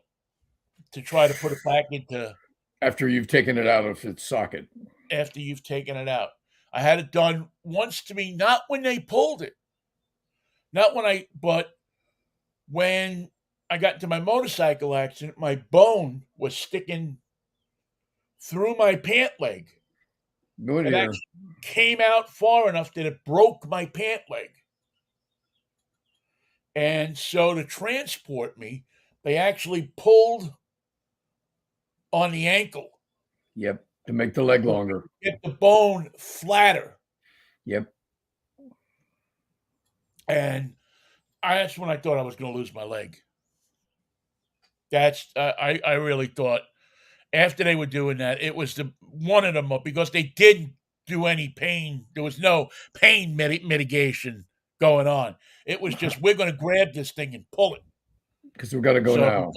to try to put it back into. After you've taken it out of its socket. After you've taken it out. I had it done once to me, not when they pulled it. But when I got into my motorcycle accident, my bone was sticking through my pant leg. It actually came out far enough that it broke my pant leg. And so to transport me, they actually pulled on the ankle. Yep, to make the leg longer. Get the bone flatter. Yep. And that's when I thought I was going to lose my leg. That's I really thought after they were doing that, it was one of them, because they didn't do any pain. There was no pain mitigation going on. It was just, we're going to grab this thing and pull it. Because we've got to go now.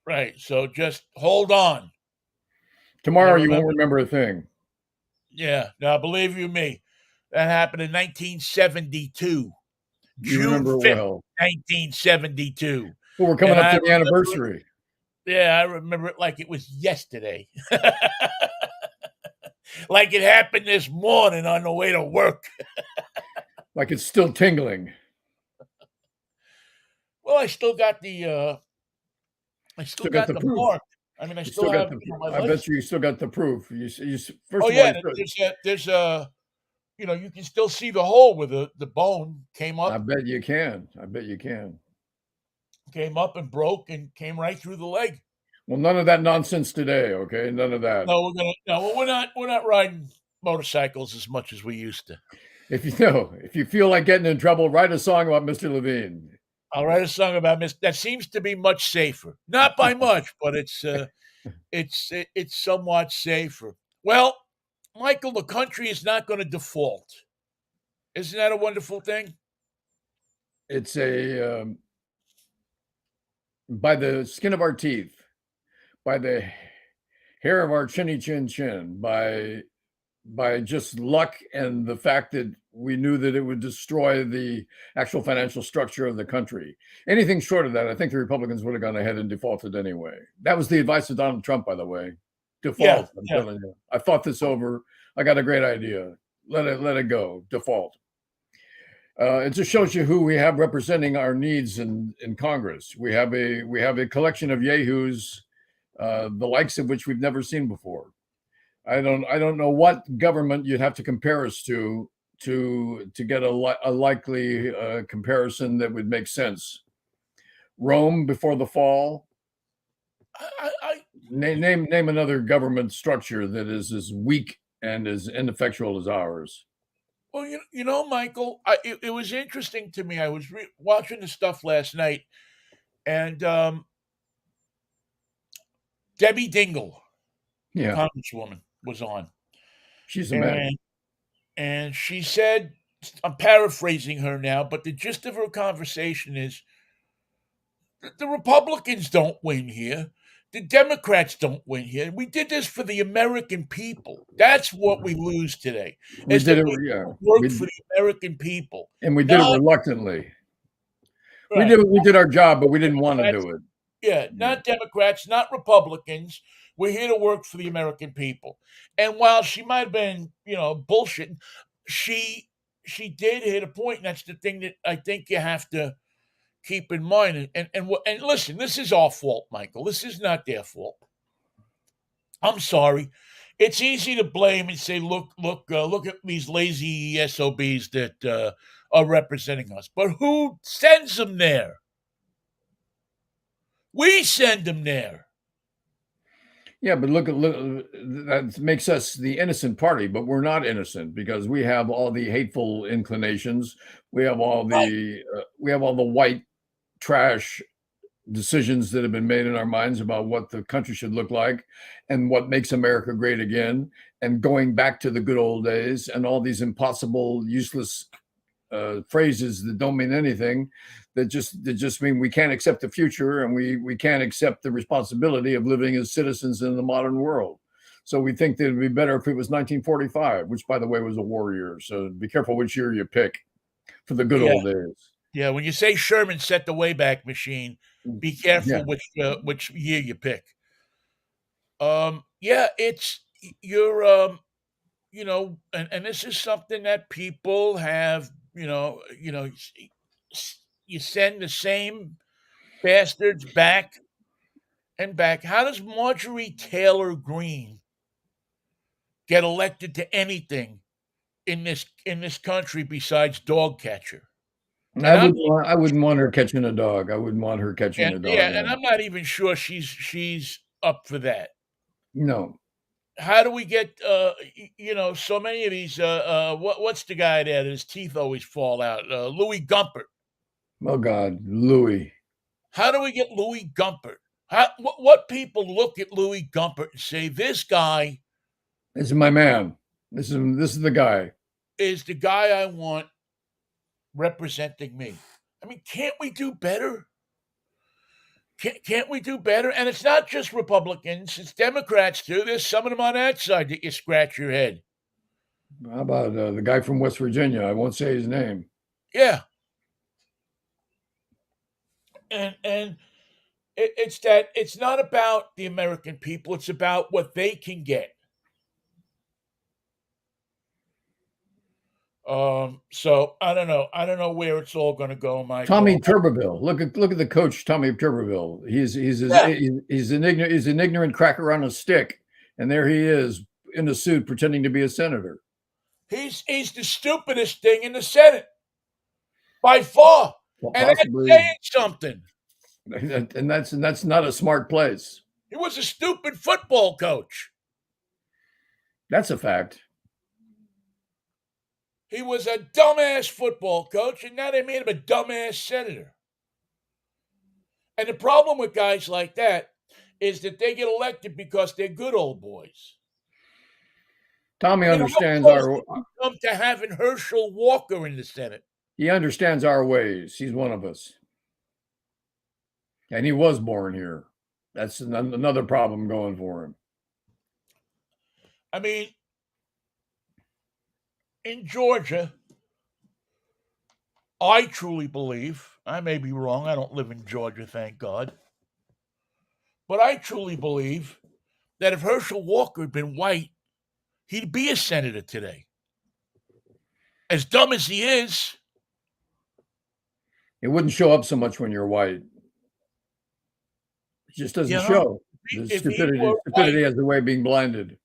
Right. So just hold on. Tomorrow you won't remember a thing. Yeah. Now, believe you me, that happened in 1972. June 5th, 1972. Well, we're coming up to the anniversary. Yeah, I remember it like it was yesterday. Like it happened this morning on the way to work. Like it's still tingling. Well, I still got the proof. mark. I mean, I still have I bet you still got the proof. There's you can still see the hole where the bone came up. I bet you can. Came up and broke and came right through the leg. Well, none of that nonsense today, okay? None of that. No, we're not riding motorcycles as much as we used to. If you feel like getting in trouble, write a song about Mr. Levine. I'll write a song about that seems to be much safer. Not by much, but it's somewhat safer. Well, Michael, the country is not going to default. Isn't that a wonderful thing? It's by the skin of our teeth, by the hair of our chinny chin, by just luck and the fact that we knew that it would destroy the actual financial structure of the country. Anything short of that, I think the Republicans would have gone ahead and defaulted anyway. That was the advice of Donald Trump, by the way. Default. I'm telling you. I thought this over. I got a great idea. Let it go. Default. It just shows you who we have representing our needs in Congress. We have a collection of yahoos, the likes of which we've never seen before. I don't know what government you'd have to compare us to get a likely comparison that would make sense. Rome before the fall. Name another government structure that is as weak and as ineffectual as ours. Well, you know, Michael, it was interesting to me. I was watching the stuff last night, and Debbie Dingle, Yeah, Congresswoman, was on, she's a man. and she said, I'm paraphrasing her now, but the gist of her conversation is the Republicans don't win here. The Democrats don't win here. We did this for the American people. That's what we lose today. We Is did that it. we Yeah, don't work for the American people. and we did it Not reluctantly. right. We did our job, but we didn't want to Democrats, do it. yeah, Yeah. not Democrats, not Republicans. We're here to work for the American people. And while she might have been, bullshitting, she did hit a point, and that's the thing that I think you have to keep in mind. And listen, this is our fault, Michael. This is not their fault. I'm sorry. It's easy to blame and say, look at these lazy SOBs that are representing us. But who sends them there? We send them there. Yeah, but look, that makes us the innocent party, but we're not innocent because we have all the hateful inclinations. We have all Right. the white trash decisions that have been made in our minds about what the country should look like and what makes America great again and going back to the good old days and all these impossible, useless phrases that don't mean anything that just mean we can't accept the future and we can't accept the responsibility of living as citizens in the modern world. So we think that it'd be better if it was 1945, which by the way was a war year. So be careful which year you pick for the good Yeah. old days. Yeah. When you say Sherman set the Wayback Machine, be careful Yeah. which year you pick. Yeah, it's you're and this is something that people have, you send the same bastards back and back. How does Marjorie Taylor Greene get elected to anything in this country besides dog catcher? And I wouldn't want her catching a dog. I wouldn't want her catching a dog. and I'm not even sure she's up for that. No. How do we get so many of these what's the guy there that his teeth always fall out? Louis Gumpert. Oh God, Louis. How do we get Louis Gumpert? What people look at Louis Gumpert and say this guy This is my man. This is the guy. is the guy I want representing me? I mean, can't we do better? Can't we do better? And it's not just Republicans; it's Democrats too. There's some of them on that side that you scratch your head. How about the guy from West Virginia? I won't say his name. Yeah, and it's that it's not about the American people; it's about what they can get. So I don't know. I don't know where it's all going to go, Tommy Michael. Tuberville. Look at the coach, Tommy Tuberville. Yeah, He's an ignorant cracker on a stick, and there he is in a suit pretending to be a senator. he's the stupidest thing in the Senate by far, Well, and that's possibly, saying something. and that's not a smart place. He was a stupid football coach. That's a fact. He was a dumbass football coach, and now they made him a dumbass senator. And the problem with guys like that is that they get elected because they're good old boys. Tommy I mean, how understands close our did you come to having Herschel Walker in the Senate? he understands our ways. He's one of us, and he was born here. That's another problem going for him. I mean, in Georgia, I truly believe, I may be wrong, I don't live in Georgia, thank God, but I truly believe that if Herschel Walker had been white, he'd be a senator today. As dumb as he is, It wouldn't show up so much when you're white. It just you doesn't know, show. The if he were white, stupidity has the way of being blinded.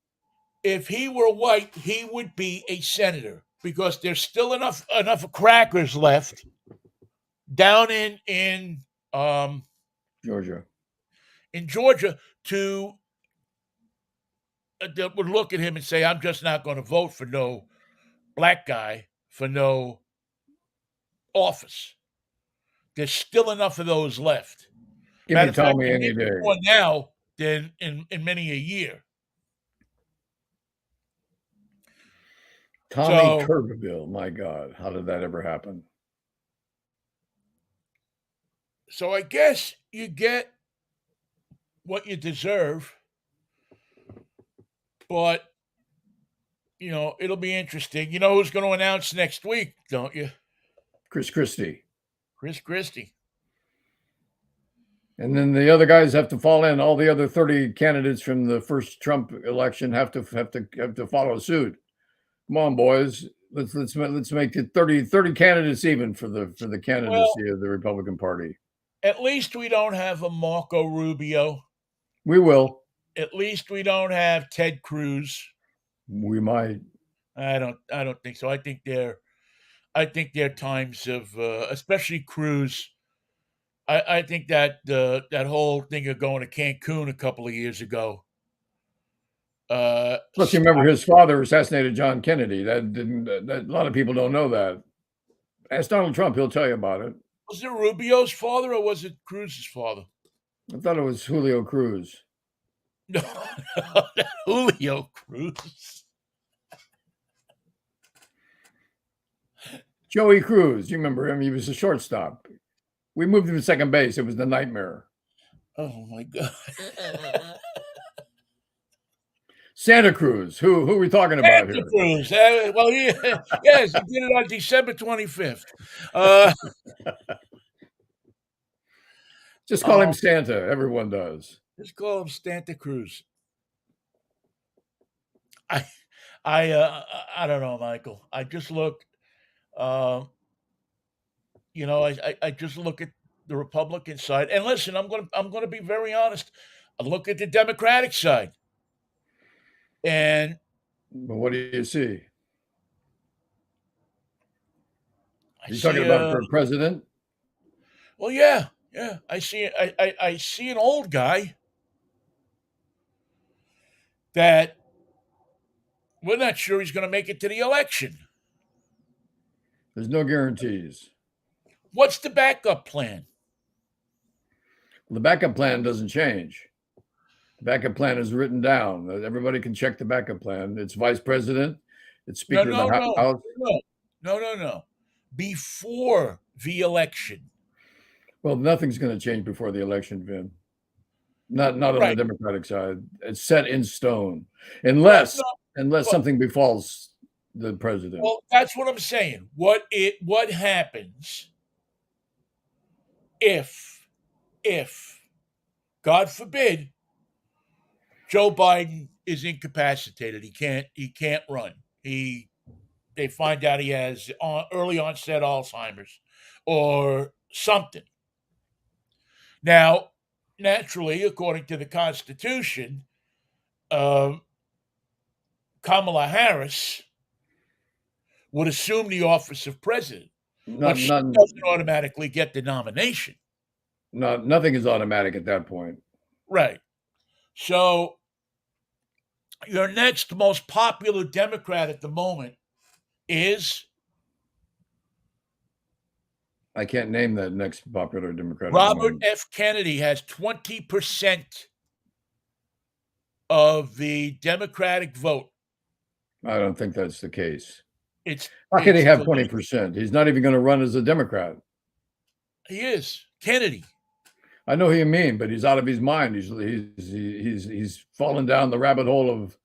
if he were white, he would be a senator because there's still enough crackers left down in Georgia. Georgia to that would look at him and say, "I'm just not going to vote for no black guy for no office." There's still enough of those left. Give Matter me of fact, Tommy there may any be day. more now than in many a year. Tommy So, Tuberville, my God, how did that ever happen? so I guess you get what you deserve, but it'll be interesting. You know who's going to announce next week, don't you? Chris Christie. Chris Christie. And then the other guys have to fall in. All the other 30 candidates from the first Trump election have to follow suit. Come on, boys. Let's make it 30 candidates even for the Well, candidacy of the Republican Party. at least we don't have a Marco Rubio. We will. At least we don't have Ted Cruz. We might. I don't think so. I think their times of especially Cruz. I think that that whole thing of going to Cancun a couple of years ago. Plus, you remember his father assassinated John Kennedy. That a lot of people don't know that. Ask Donald Trump; he'll tell you about it. Was it Rubio's father or was it Cruz's father? I thought it was Julio Cruz. No, Julio Cruz. Joey Cruz. You remember him? He was a shortstop. We moved him to second base. It was the nightmare. Oh my God. Santa Cruz. Who are we talking about here? Cruz. Well, yes, he did it on December 25th. Just call him Santa. Everyone does. Just call him Santa Cruz. I don't know, Michael. I just look. I just look at the Republican side, and listen, I'm gonna be very honest. I look at the Democratic side, and But what do you see? I Are you see, talking about for president? well, yeah. I see. I see an old guy that we're not sure he's going to make it to the election. There's no guarantees. What's the backup plan? The backup plan doesn't change. The backup plan is written down. Everybody can check the backup plan. It's vice president. It's speaker of the House. No. Before the election. Well, nothing's going to change before the election, Vin. Not on the Democratic side. It's set in stone, unless something befalls the president. Well, that's what I'm saying. What happens if God forbid Joe Biden is incapacitated? He can't run. They find out he has early onset Alzheimer's or something. Now, naturally, according to the Constitution, Kamala Harris would assume the office of president, but she doesn't automatically get the nomination. Nothing is automatic at that point. Right. So your next most popular Democrat at the moment is? I can't name that next popular Democrat. Robert F. Kennedy has 20% of the Democratic vote. I don't think that's the case. How can he have 20%? He's not even going to run as a Democrat. He is. Kennedy. I know who you mean, but he's out of his mind. He's fallen down the rabbit hole of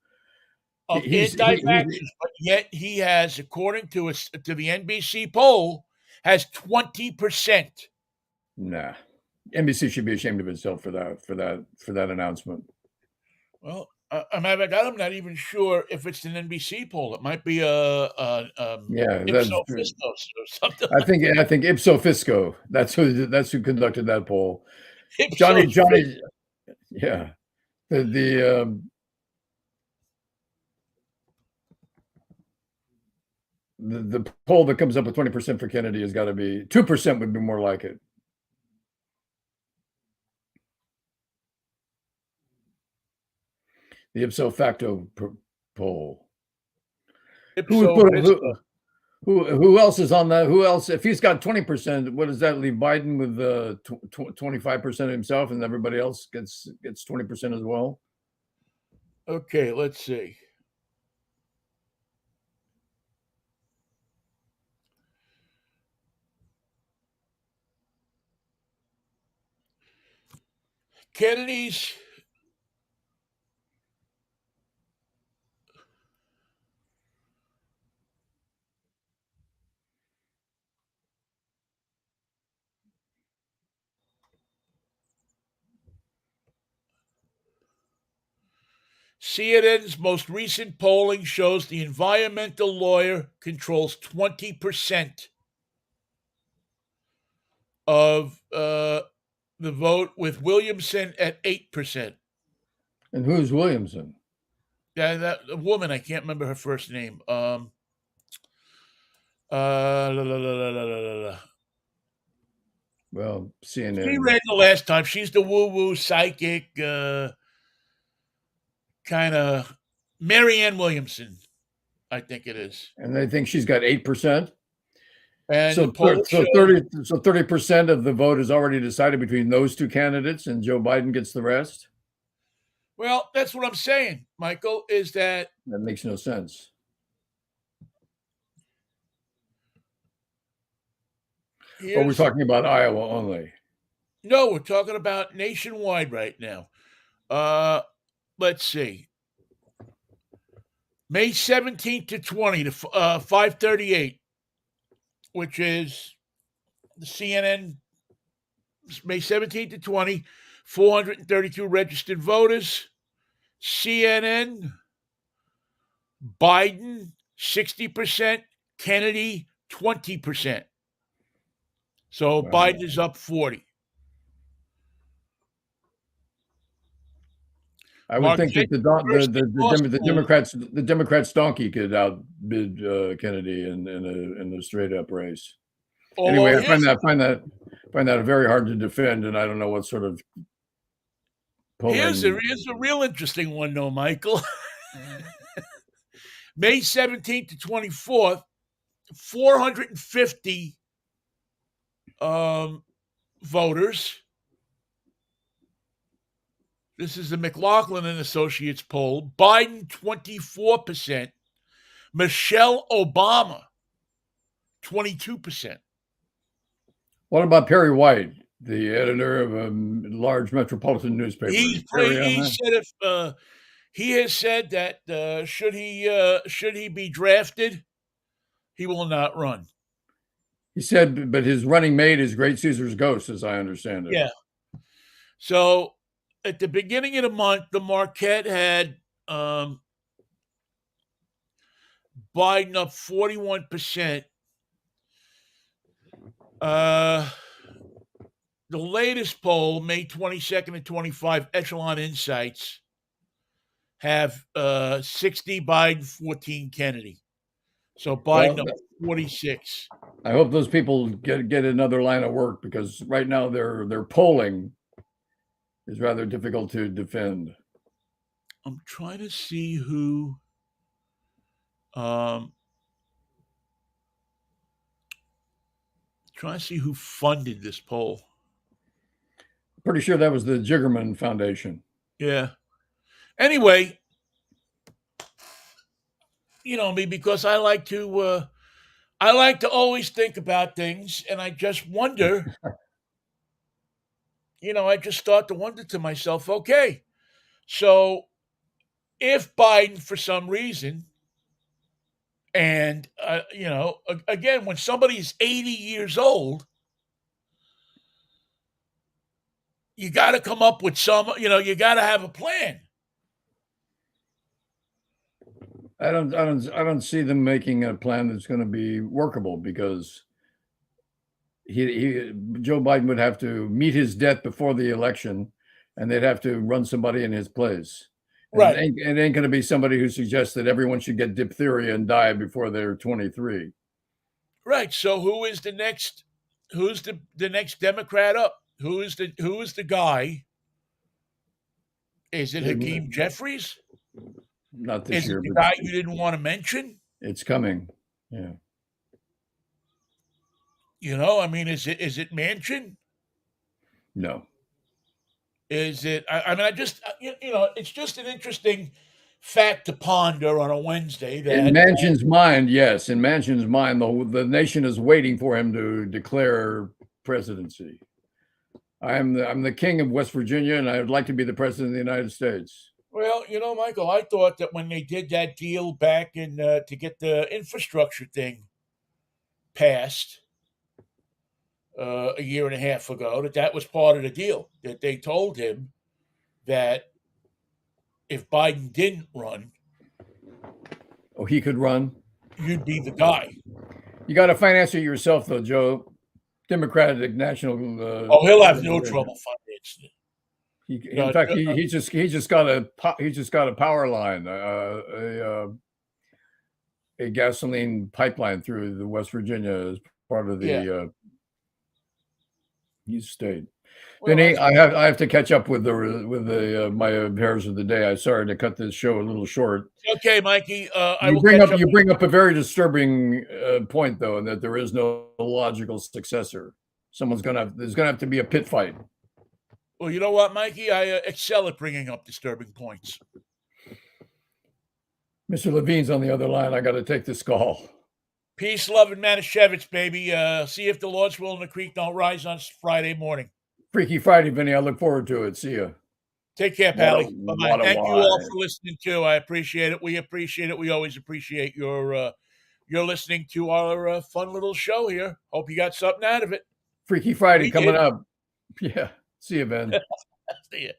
anti-vaxxers, but yet he has, according to the NBC poll, has 20%. Nah, NBC should be ashamed of itself for that announcement. Well, I'm not even sure if it's an NBC poll. It might be Ipso Fiscos or something. I think Ipso Fisco. That's who conducted that poll. Johnny. Yeah, the poll that comes up with 20% for Kennedy has got to be 2% would be more like it. The ipso facto poll. Who would Ipso put Vista. who else is on that? Who else? If he's got 20%, what does that leave Biden with 25% himself, and everybody else gets 20% as well? Okay, let's see. Kennedy's CNN's most recent polling shows the environmental lawyer controls 20% of the vote, with Williamson at 8%. And who's Williamson? Yeah, that woman, I can't remember her first name. La, la, la, la, la, la, la. Well, She CNN. read the last time. She's the woo-woo psychic, kind of Marianne Williamson, I think it is. And they think she's got 8%. And So, the poll so shows 30% of the vote is already decided between those two candidates, and Joe Biden gets the rest. well, that's what I'm saying, Michael, is that That makes no sense. Or we're talking about Iowa only. No, we're talking about nationwide right now. Let's see. May 17th to 20 to 538, which is the CNN, May 17th to 20, 432 registered voters. CNN, Biden, 60%, Kennedy, 20%. So Wow. Biden is up 40. I would think that the Democrats donkey could outbid Kennedy in a straight up race. Anyway, I find that very hard to defend, and I don't know what sort of polling. Here's a real interesting one, though, Michael. May 17th to 24th, 450 voters. This is the McLaughlin and Associates poll. Biden, 24%. Michelle Obama, 22%. What about Perry White, the editor of a large metropolitan newspaper? He has said that should he be drafted, he will not run. He said, but his running mate is Great Caesar's ghost, as I understand it. Yeah. So at the beginning of the month, the Marquette had Biden up 41%. The latest poll, May 22nd and 25, Echelon Insights, have 60 Biden, 14 Kennedy. So Biden up 46. I hope those people get another line of work, because right now their polling is rather difficult to defend. I'm trying to see who funded this poll. Pretty sure that was the Jiggerman Foundation. Yeah. Anyway, you know me, because I like to always think about things, and I just wonder. I just start to wonder to myself, okay, so if Biden, for some reason, and again, when somebody's 80 years old, you got to come up with you got to have a plan. I don't see them making a plan that's going to be workable, because Joe Biden would have to meet his death before the election, and they'd have to run somebody in his place. Right. It ain't going to be somebody who suggests that everyone should get diphtheria and die before they're 23. Right. So who's the next Democrat up? Who is the guy? Is it Hakeem Jeffries? Not this Is it year, the but guy you didn't want to mention? it's coming. Yeah. I mean, is it Manchin? No. Is it? I mean, I just it's just an interesting fact to ponder on a Wednesday In that Manchin's mind, yes. In Manchin's mind, the nation is waiting for him to declare presidency. I'm the king of West Virginia, and I would like to be the president of the United States. well, Michael, I thought that when they did that deal back in to get the infrastructure thing passed a year and a half ago, that was part of the deal. That they told him that if Biden didn't run, Oh, he could run. you'd be the guy. You got to finance it yourself, though, Joe. Democratic National. Oh, he'll have no trouble financing it. In fact, he just got a power line, a gasoline pipeline through the West Virginia as part of the East State. Well, Vinny, I have to catch up with the my affairs of the day. I'm sorry to cut this show a little short. okay, Mikey. You bring up a very disturbing point, though, and that there is no logical successor. There's gonna have to be a pit fight. Well, you know what, Mikey? I excel at bringing up disturbing points. Mr. Levine's on the other line. I got to take this call. Peace, love, and Manischewitz, baby. See if the Lord's will and the creek don't rise on Friday morning. Freaky Friday, Vinny. I look forward to it. See ya. Take care, Pally. Bye-bye. Thank you all for listening, too. I appreciate it. We appreciate it. We always appreciate your listening to our fun little show here. Hope you got something out of it. Freaky Friday coming up. Yeah. See you, Ben. See ya.